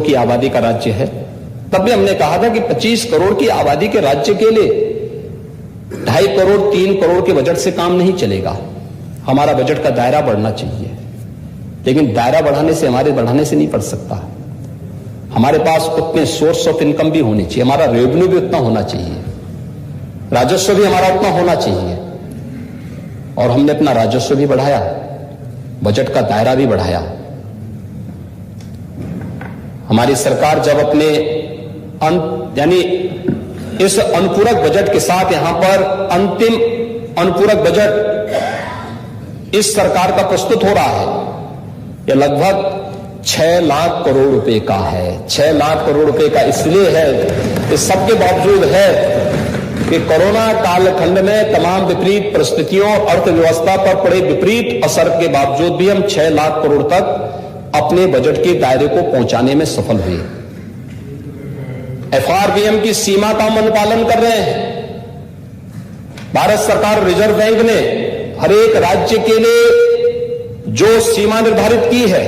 की आबादी का राज्य है, तब भी हमने कहा था कि 25 करोड़ की आबादी के राज्य के लिए 2.5 करोड़ 3 करोड़ के बजट से काम नहीं चलेगा। हमारा बजट का दायरा बढ़ना चाहिए, लेकिन दायरा बढ़ाने से नहीं बढ़ सकता। हमारे पास उतने सोर्स ऑफ इनकम भी होनी चाहिए, हमारा रेवेन्यू भी उतना होना चाहिए, राजस्व भी हमारा उतना होना चाहिए। और हमने अपना राजस्व भी बढ़ाया, बजट का दायरा भी बढ़ाया। हमारी सरकार जब अपने यानी इस अनुपूरक बजट के साथ यहां पर अंतिम अनुपूरक बजट इस सरकार का प्रस्तुत हो रहा है, यह लगभग 6 लाख करोड़ रुपए का है। 6 लाख करोड़ रुपए का इसलिए है, इस सबके बावजूद है कि कोरोना कालखंड में तमाम विपरीत परिस्थितियों और अर्थव्यवस्था पर पड़े विपरीत असर के बावजूद भी हम 6 लाख करोड़ तक अपने बजट के दायरे को पहुंचाने में सफल हुए। एफआरबीएम की सीमा का हम अनुपालन कर रहे हैं। भारत सरकार, रिजर्व बैंक ने हर एक राज्य के लिए जो सीमा निर्धारित की है,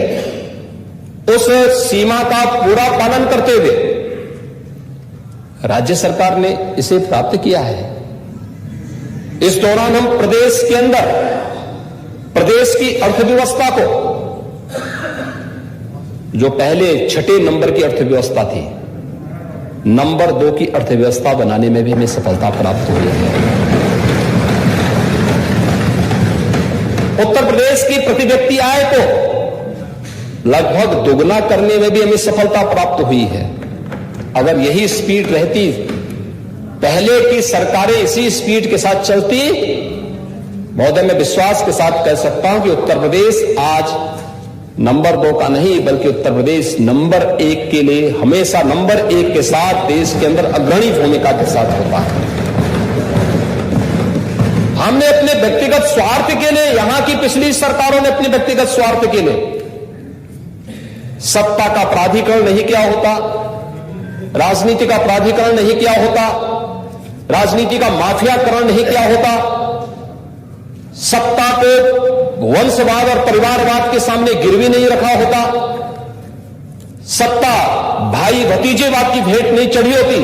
उस सीमा का पूरा पालन करते हुए राज्य सरकार ने इसे प्राप्त किया है। इस दौरान हम प्रदेश के अंदर प्रदेश की अर्थव्यवस्था को, जो पहले 6 नंबर की अर्थव्यवस्था थी, नंबर 2 की अर्थव्यवस्था बनाने में भी हमें सफलता प्राप्त हुई है। उत्तर प्रदेश की प्रति व्यक्ति आय को लगभग दोगुना करने में भी हमें सफलता प्राप्त हुई है। अगर यही स्पीड रहती, पहले की सरकारें इसी स्पीड के साथ चलती, महोदय मैं विश्वास के साथ कह सकता हूं कि उत्तर प्रदेश आज नंबर 2 का नहीं, बल्कि उत्तर प्रदेश नंबर 1 के लिए हमेशा नंबर 1 के साथ देश के अंदर अग्रणी भूमिका के साथ होता है। हमने अपने व्यक्तिगत स्वार्थ के लिए, यहां की पिछली सरकारों ने अपने व्यक्तिगत स्वार्थ के लिए सत्ता का प्राधिकरण नहीं किया होता, राजनीति का प्राधिकरण नहीं किया होता, राजनीति का माफियाकरण नहीं किया होता, सत्ता को वंशवाद और परिवारवाद के सामने गिरवी नहीं रखा होता, सत्ता भाई भतीजेवाद की भेंट नहीं चढ़ी होती,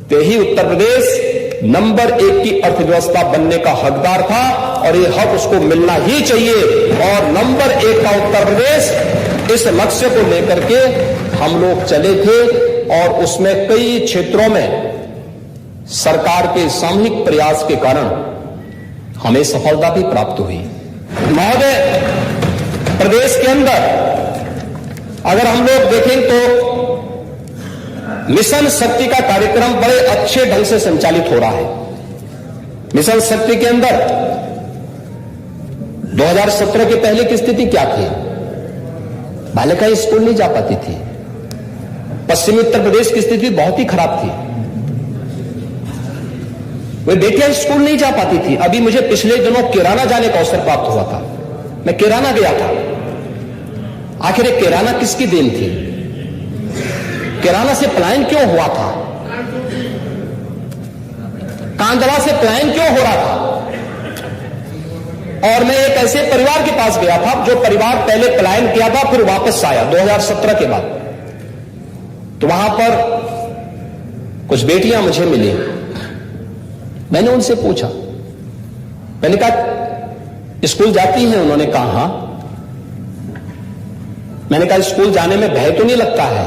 तो ही उत्तर प्रदेश नंबर 1 की अर्थव्यवस्था बनने का हकदार था और यह हक उसको मिलना ही चाहिए। और नंबर 1 का उत्तर प्रदेश, इस लक्ष्य को लेकर के हम लोग चले थे और उसमें कई क्षेत्रों में सरकार के सामूहिक प्रयास के कारण हमें सफलता भी प्राप्त हुई। महोदय, प्रदेश के अंदर अगर हम लोग देखें तो मिशन शक्ति का कार्यक्रम बड़े अच्छे ढंग से संचालित हो रहा है। मिशन शक्ति के अंदर 2017 के पहले की स्थिति क्या थी? बालिकाएं स्कूल नहीं जा पाती थी। पश्चिमी उत्तर प्रदेश की स्थिति बहुत ही खराब थी, वे बेटियां स्कूल नहीं जा पाती थी। अभी मुझे पिछले दिनों किराना जाने का अवसर प्राप्त हुआ था, मैं किराना गया था। आखिर ये किराना किसकी देन थी? किराना से पलायन क्यों हुआ था? कांदला से पलायन क्यों हो रहा था? और मैं एक ऐसे परिवार के पास गया था जो परिवार पहले पलायन किया था, फिर वापस आया 2017 के बाद। तो वहां पर कुछ बेटियां मुझे मिली। मैंने उनसे पूछा, मैंने कहा स्कूल जाती हैं? उन्होंने कहा हां। मैंने कहा स्कूल जाने में भय तो नहीं लगता है?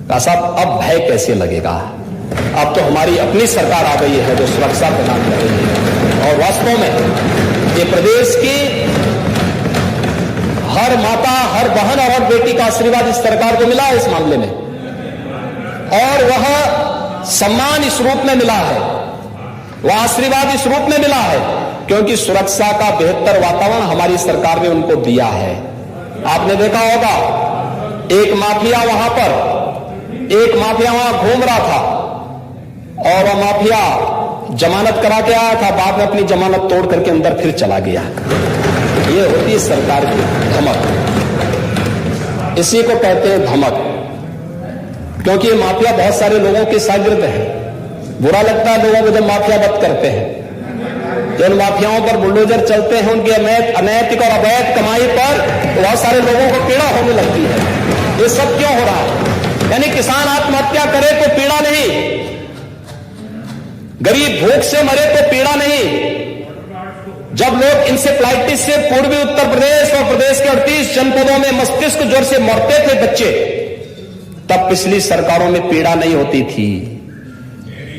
कहा साहब अब भय कैसे लगेगा, अब तो हमारी अपनी सरकार आ गई है जो सुरक्षा प्रदान कर रही है। और वास्तव में ये प्रदेश की हर माता, हर बहन और हर बेटी का आशीर्वाद इस सरकार को मिला है इस मामले में, और वह सम्मान इस रूप में मिला है, वह आशीर्वाद इस रूप में मिला है क्योंकि सुरक्षा का बेहतर वातावरण हमारी सरकार ने उनको दिया है। आपने देखा होगा एक माफिया वहां घूम रहा था और वह माफिया जमानत करा के आया था, बाद में अपनी जमानत तोड़ करके अंदर फिर चला गया। ये होती है सरकार की धमक, इसी को कहते हैं धमक, क्योंकि ये माफिया बहुत सारे लोगों के शागिर्द है। बुरा लगता है लोगों को जब माफिया वध करते हैं, जिन माफियाओं पर बुलडोजर चलते हैं, उनकी अनैतिक और अवैध कमाई पर बहुत सारे लोगों को पीड़ा होने लगती है। ये सब क्यों हो रहा है? यानी किसान आत्महत्या करे तो पीड़ा नहीं, गरीब भूख से मरे तो पीड़ा नहीं। जब लोग इंसेफ्लाइटिस से पूर्वी उत्तर प्रदेश और प्रदेश के 38 जनपदों में मस्तिष्क ज्वर से मरते थे बच्चे, तब पिछली सरकारों में पीड़ा नहीं होती थी।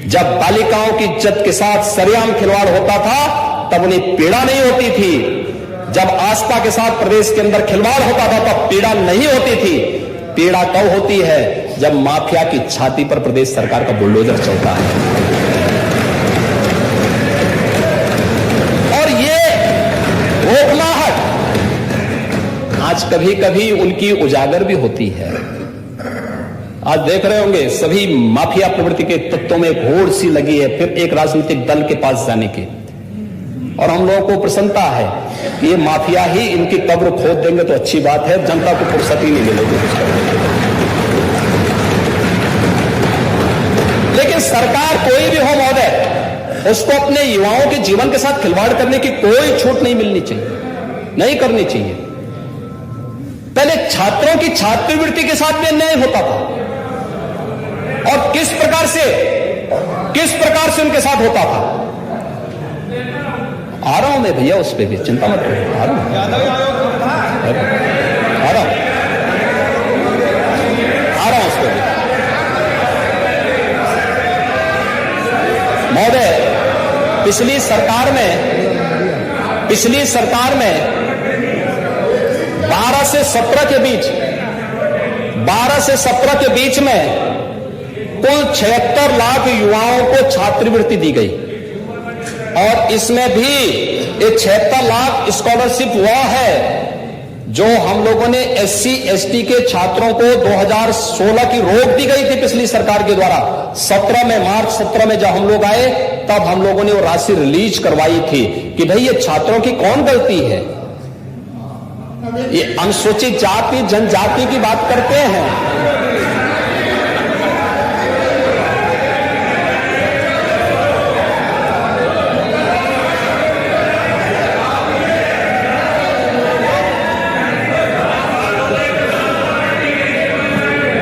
जब बालिकाओं की इज्जत के साथ सरेआम खिलवाड़ होता था, तब उन्हें पीड़ा नहीं होती थी। जब आस्था के साथ प्रदेश के अंदर खिलवाड़ होता था, तब पीड़ा नहीं होती थी। पीड़ा कब होती है? जब माफिया की छाती पर प्रदेश सरकार का बुलडोजर चलता है। और ये रोकलाहट आज कभी कभी उनकी उजागर भी होती है। आज देख रहे होंगे सभी माफिया प्रवृत्ति के तत्वों में एक होड़ सी लगी है फिर एक राजनीतिक दल के पास जाने की, और हम लोगों को प्रसन्नता है कि ये माफिया ही इनकी कब्र खोद देंगे तो अच्छी बात है, जनता को फुर्सत ही नहीं मिलेगी। लेकिन सरकार कोई भी हो महोदय, उसको अपने युवाओं के जीवन के साथ खिलवाड़ करने की कोई छूट नहीं मिलनी चाहिए, नहीं करनी चाहिए। पहले छात्रों की छात्रवृत्ति के साथ भी अन्याय होता था, और किस प्रकार से उनके साथ होता था। आ रहा हूं मैं भैया, उस पर भी चिंता मत करो, आ रहा हूं उस पर भी। महोदय, पिछली सरकार में 12 से 17 के बीच में कुल 76 लाख युवाओं को छात्रवृत्ति दी गई, और इसमें भी ये 76 लाख स्कॉलरशिप वह है जो हम लोगों ने SC ST के छात्रों को 2016 की रोक दी गई थी पिछली सरकार के द्वारा। मार्च 17 में जब हम लोग आए, तब हम लोगों ने वो राशि रिलीज करवाई थी कि भाई ये छात्रों की कौन गलती है। ये अनुसूचित जाति जनजाति की बात करते हैं।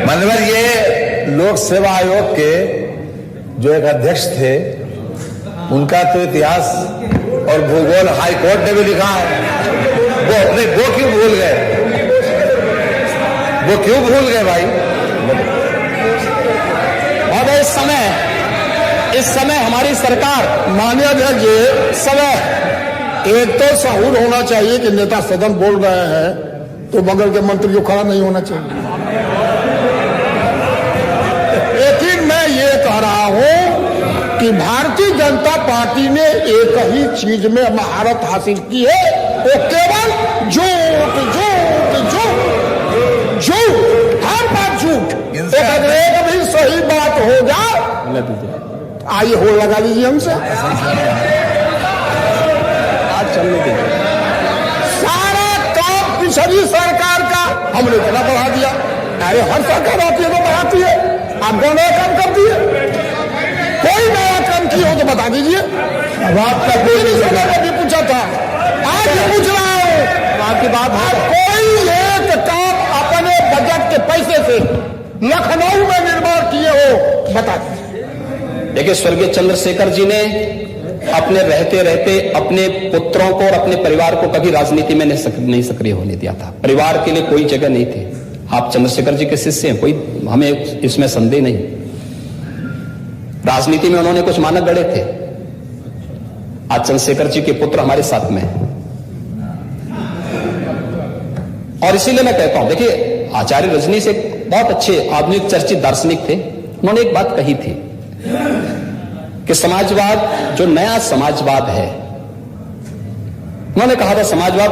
माननीय ये लोक सेवा आयोग के जो एक अध्यक्ष थे, उनका तो इतिहास और भूगोल हाई कोर्ट ने भी लिखा है। वो क्यों भूल गए भाई? और इस समय हमारी सरकार, माननीय अध्यक्ष जी, समय एक तो सहूर होना चाहिए कि नेता सदन बोल रहे हैं तो बगल के मंत्री जो खड़ा नहीं होना चाहिए। लेकिन मैं ये कह रहा हूं कि भारतीय जनता पार्टी ने एक ही चीज में महारत हासिल की है, वो केवल झूठ, हर बात झूठ। एक भी सही बात हो जाए, आइए होड़ लगा लीजिए हमसे। आज चलने दीजिए। सारा काम पिछली सरकार का हमने इतना बढ़ा दिया। अरे हर सरकार आती है तो बढ़ाती है, आपको नया काम कर दिए। कोई नया काम किया हो तो बता दीजिए। अब आपका कोई नहीं पूछा था, आज पूछ रहा हूं। आपकी बात है, कोई एक काम अपने बजट के पैसे से लखनऊ में निर्माण किए हो बता दीजिए। देखिए, स्वर्गीय चंद्रशेखर जी ने अपने रहते अपने पुत्रों को और अपने परिवार को कभी राजनीति में नहीं सक्रिय होने दिया था। परिवार के लिए कोई जगह नहीं थी। आप चंद्रशेखर जी के शिष्य हैं, कोई हमें इसमें संदेह नहीं। राजनीति में उन्होंने कुछ मानक गढ़े थे। आज चंद्रशेखर जी के पुत्र हमारे साथ में हैं। और इसीलिए मैं कहता हूं, देखिए, आचार्य रजनीश एक बहुत अच्छे आधुनिक चर्चित दार्शनिक थे। उन्होंने एक बात कही थी कि समाजवाद जो नया समाजवाद है, उन्होंने कहा था समाजवाद